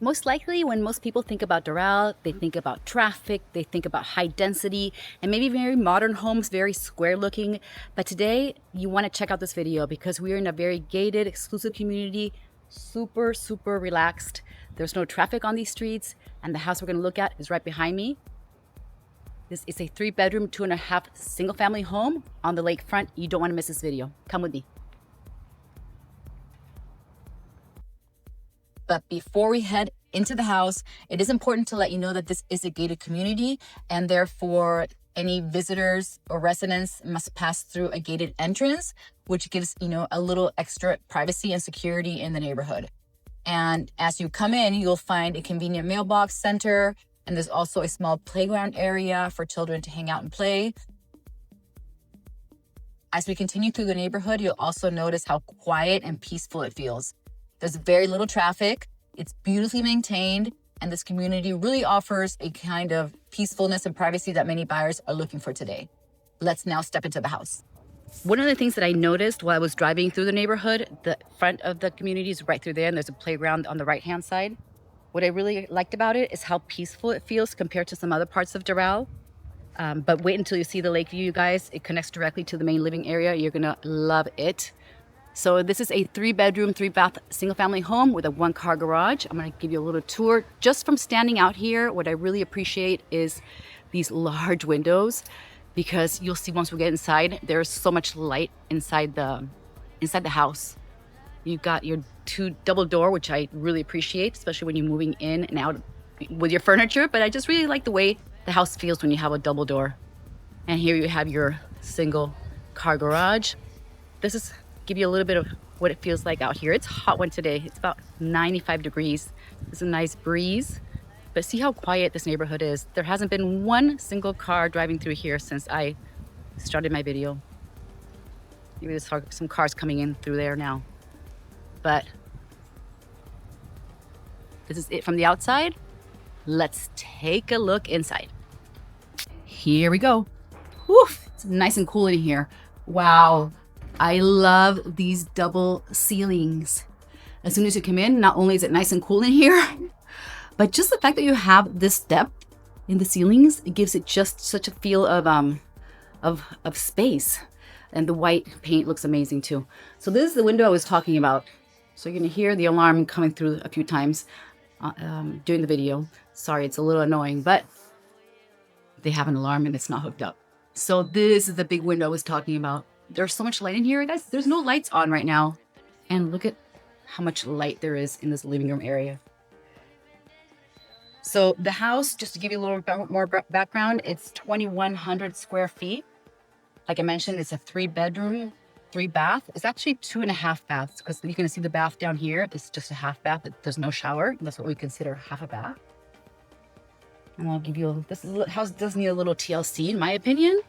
Most likely, when most people think about Doral, they think about traffic, they think about high density, and maybe very modern homes, very square looking. But today, you want to check out this video because we're in a very gated, exclusive community, super, super relaxed. There's no traffic on these streets, and the house we're going to look at is right behind me. This is a 3-bedroom, 2.5 single family home on the lakefront. You don't want to miss this video. Come with me. But before we head into the house, it is important to let you know that this is a gated community, and therefore any visitors or residents must pass through a gated entrance, which gives, a little extra privacy and security in the neighborhood. And as you come in, you'll find a convenient mailbox center, and there's also a small playground area for children to hang out and play. As we continue through the neighborhood, you'll also notice how quiet and peaceful it feels. There's very little traffic, it's beautifully maintained, and this community really offers a kind of peacefulness and privacy that many buyers are looking for today. Let's now step into the house. One of the things that I noticed while I was driving through the neighborhood, the front of the community is right through there, and there's a playground on the right-hand side. What I really liked about it is how peaceful it feels compared to some other parts of Doral. But wait until you see the lake view, you guys. It connects directly to the main living area. You're gonna love it. So this is a 3-bedroom, 3-bath, single-family home with a 1-car garage. I'm going to give you a little tour. Just from standing out here, what I really appreciate is these large windows, because you'll see once we get inside, there's so much light inside the house. You've got your 2 double door, which I really appreciate, especially when you're moving in and out with your furniture. But I just really like the way the house feels when you have a double door. And here you have your single-car garage. This is give you a little bit of what it feels like out here. It's a hot one today. It's about 95 degrees. There's a nice breeze, but see how quiet this neighborhood is. There hasn't been one single car driving through here since I started my video. Maybe there's some cars coming in through there now, but this is it from the outside. Let's take a look inside. Here we go. Whew, it's nice and cool in here. Wow. I love these double ceilings. As soon as you come in, not only is it nice and cool in here, but just the fact that you have this depth in the ceilings, it gives it just such a feel of space. And the white paint looks amazing too. So this is the window I was talking about. So you're gonna hear the alarm coming through a few times during the video. Sorry, it's a little annoying, but they have an alarm and it's not hooked up. So this is the big window I was talking about. There's so much light in here, guys. There's no lights on right now. And look at how much light there is in this living room area. So the house, just to give you a little more background, it's 2,100 square feet. Like I mentioned, it's a 3-bedroom, 3-bath. It's actually 2.5 baths, because you're going to see the bath down here. It's just a half bath. There's no shower. That's what we consider half a bath. And I'll give you, this house does need a little TLC, in my opinion.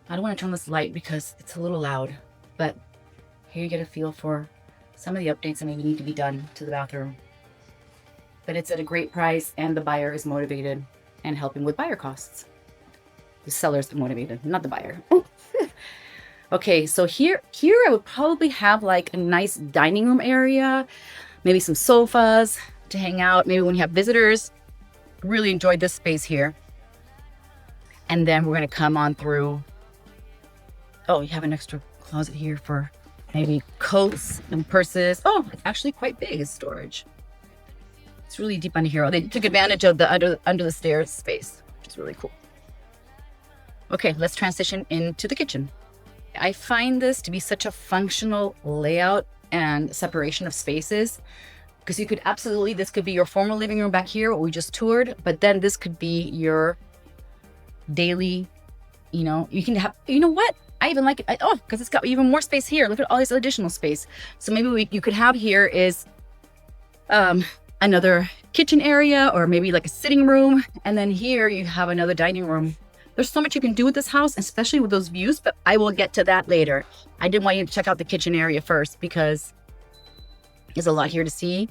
I don't want to turn this light because it's a little loud, but here you get a feel for some of the updates that maybe need to be done to the bathroom. But it's at a great price, and the buyer is motivated and helping with buyer costs. The seller's motivated, not the buyer. Okay, so here I would probably have like a nice dining room area, maybe some sofas to hang out. Maybe when you have visitors, really enjoy this space here. And then we're going to come on through. Oh, you have an extra closet here for maybe coats and purses. Oh, it's actually quite big as storage. It's really deep under here. They took advantage of the under the stairs space, which is really cool. Okay, let's transition into the kitchen. I find this to be such a functional layout and separation of spaces, because you could absolutely, this could be your former living room back here, what we just toured, but then this could be your daily, you can have, you know what? I even like it. Oh, because it's got even more space here. Look at all this additional space. So maybe you could have here is another kitchen area, or maybe like a sitting room. And then here you have another dining room. There's so much you can do with this house, especially with those views, but I will get to that later. I did want you to check out the kitchen area first because there's a lot here to see.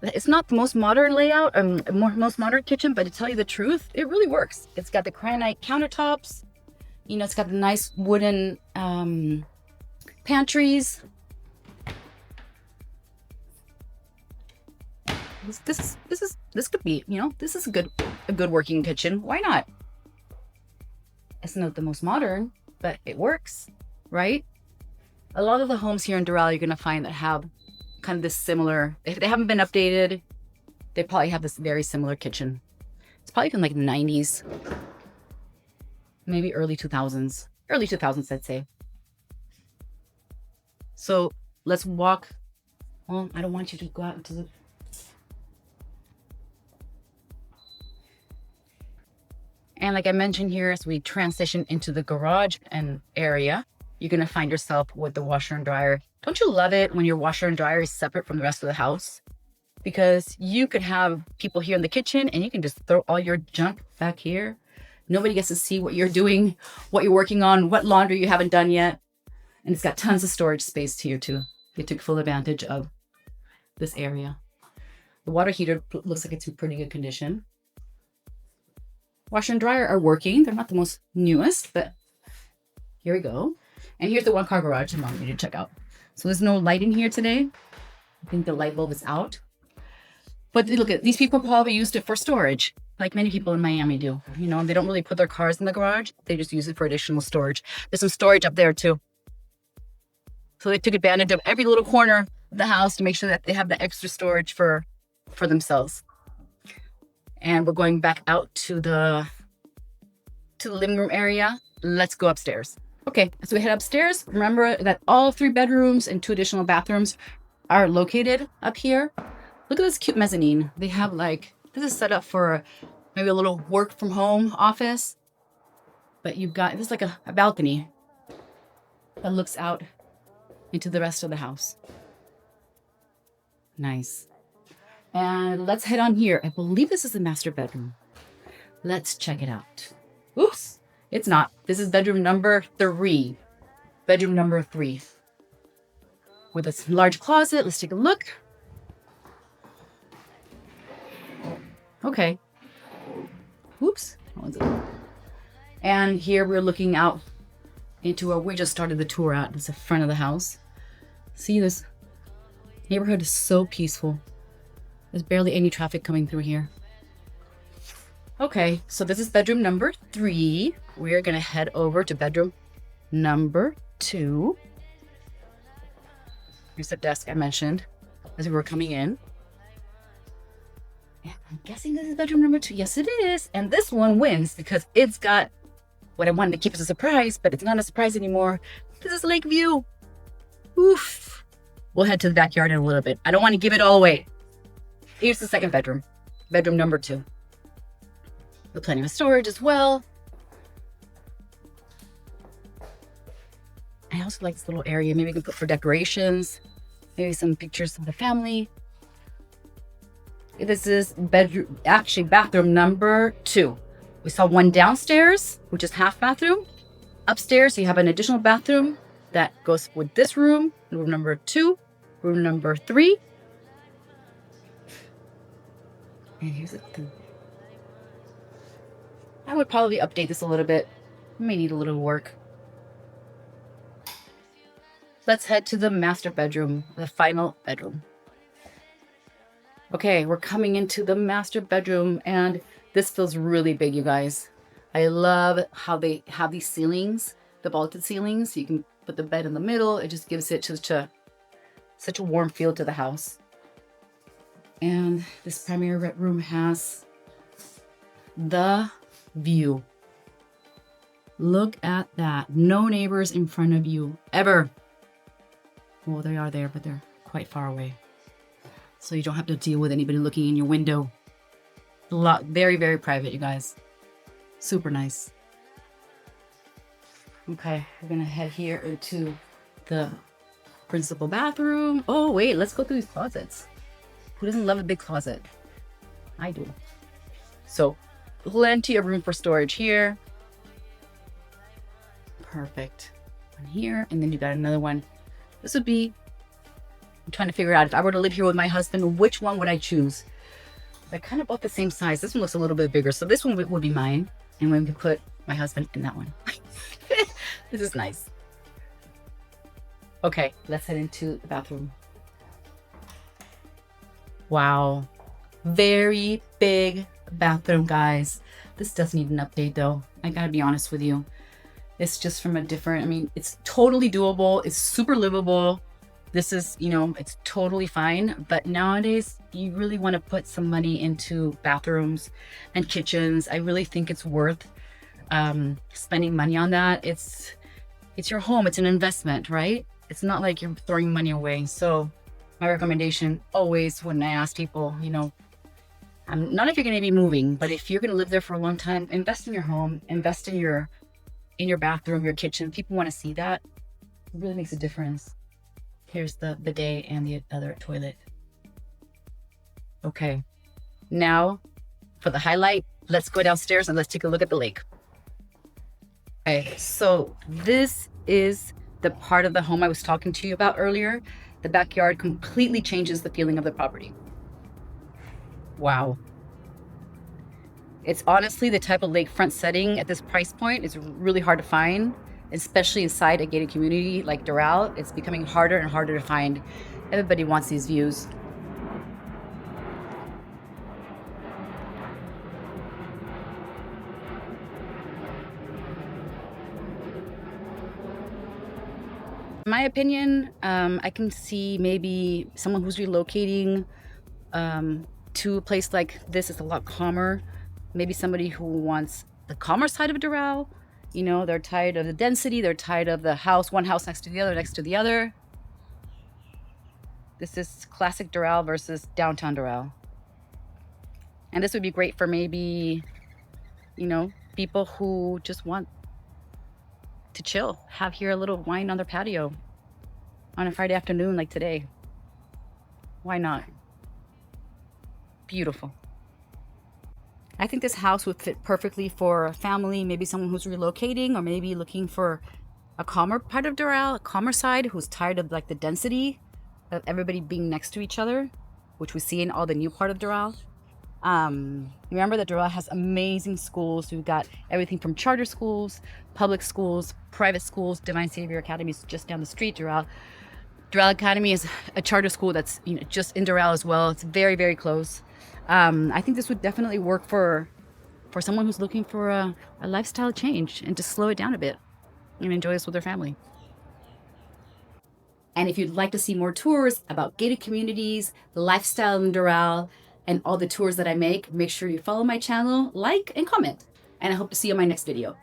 It's not the most modern layout, most modern kitchen, but to tell you the truth, it really works. It's got the granite countertops. It's got the nice wooden pantries. This could be, you know, this is a good working kitchen. Why not? It's not the most modern, but it works, right? A lot of the homes here in Doral you're gonna find that have kind of this similar, if they haven't been updated, they probably have this very similar kitchen. It's probably from like the 90s, maybe early 2000s. Early 2000s, I'd say. So let's walk. Well, I don't want you to go out into the... And like I mentioned here, as we transition into the garage and area, you're gonna find yourself with the washer and dryer. Don't you love it when your washer and dryer is separate from the rest of the house? Because you could have people here in the kitchen and you can just throw all your junk back here. Nobody gets to see what you're doing, what you're working on, what laundry you haven't done yet. And it's got tons of storage space here too. They took full advantage of this area. The water heater looks like it's in pretty good condition. Washer and dryer are working. They're not the most newest, but here we go. And here's the one car garage I wanted you to check out. So there's no light in here today. I think the light bulb is out. But look at, these people probably used it for storage, like many people in Miami do. You know, they don't really put their cars in the garage. They just use it for additional storage. There's some storage up there too. So they took advantage of every little corner of the house to make sure that they have the extra storage for themselves. And we're going back out to the living room area. Let's go upstairs. Okay, so we head upstairs. Remember that all 3 bedrooms and 2 additional bathrooms are located up here. Look at this cute mezzanine. They have like, this is set up for maybe a little work from home office. But you've got, this is like a balcony that looks out into the rest of the house. Nice. And let's head on here. I believe this is the master bedroom. Let's check it out. Oops, it's not. This is bedroom number 3. Bedroom number 3. With a large closet. Let's take a look. Okay. Oops. And here we're looking out into where we just started the tour at. It's the front of the house. See, this neighborhood is so peaceful. There's barely any traffic coming through here. Okay, so this is bedroom number 3. We're gonna head over to bedroom number 2. Here's the desk I mentioned as we were coming in. And I'm guessing this is bedroom number 2. Yes, it is. And this one wins because it's got what I wanted to keep as a surprise, but it's not a surprise anymore. This is lake view. Oof. We'll head to the backyard in a little bit. I don't want to give it all away. Here's the second bedroom. Bedroom number 2. With plenty of storage as well. I also like this little area. Maybe we can put for decorations. Maybe some pictures of the family. This is bathroom number 2. We saw one downstairs, which is half bathroom. Upstairs, you have an additional bathroom that goes with this room. Room number 2, room number 3. And here's the thing. I would probably update this a little bit. May need a little work. Let's head to the master bedroom, the final bedroom. Okay, we're coming into the master bedroom and this feels really big, you guys. I love how they have these ceilings, the vaulted ceilings. You can put the bed in the middle. It just gives it such a warm feel to the house. And this primary room has the view. Look at that. No neighbors in front of you ever. Well, they are there, but they're quite far away. So you don't have to deal with anybody looking in your window. Very, very private, you guys. Super nice. Okay, we're gonna head here into the principal bathroom. Oh, wait, let's go through these closets. Who doesn't love a big closet? I do. So, plenty of room for storage here. Perfect. One here, and then you got another one. This would be, I'm trying to figure out if I were to live here with my husband, which one would I choose? They're kind of both the same size. This one looks a little bit bigger, so this one would be mine. And we can put my husband in that one. This is nice. Okay, let's head into the bathroom. Wow. Very big bathroom, guys. This does need an update though. I gotta be honest with you. It's just from a different, I mean, it's totally doable. It's super livable. This is, you know, it's totally fine. But nowadays, you really want to put some money into bathrooms and kitchens. I really think it's worth spending money on that. It's your home. It's an investment, right? It's not like you're throwing money away. So my recommendation always when I ask people, you know, not if you're going to be moving, but if you're going to live there for a long time, invest in your home, invest in your bathroom, your kitchen. People want to see that. It really makes a difference. Here's the bidet and the other toilet. Okay, now for the highlight, let's go downstairs and let's take a look at the lake. Okay, so this is the part of the home I was talking to you about earlier. The backyard completely changes the feeling of the property. Wow. It's honestly the type of lakefront setting at this price point is really hard to find, especially inside a gated community like Doral. It's becoming harder and harder to find. Everybody wants these views. In my opinion, I can see maybe someone who's relocating to a place like this is a lot calmer. Maybe somebody who wants the calmer side of Doral. You know, they're tired of the density. They're tired of the house, one house next to the other, next to the other. This is classic Doral versus downtown Doral. And this would be great for maybe, you know, people who just want to chill, have here a little wine on their patio on a Friday afternoon like today. Why not? Beautiful. I think this house would fit perfectly for a family, maybe someone who's relocating or maybe looking for a calmer part of Doral, a calmer side, who's tired of like the density of everybody being next to each other, which we see in all the new part of Doral. Remember that Doral has amazing schools. We've got everything from charter schools, public schools, private schools. Divine Savior Academy is just down the street. Doral Academy is a charter school that's, you know, just in Doral as well. It's very, very close. I think this would definitely work for someone who's looking for a lifestyle change and to slow it down a bit and enjoy this with their family. And if you'd like to see more tours about gated communities, lifestyle in Doral, and all the tours that I make sure you follow my channel, like, and comment. And I hope to see you in my next video.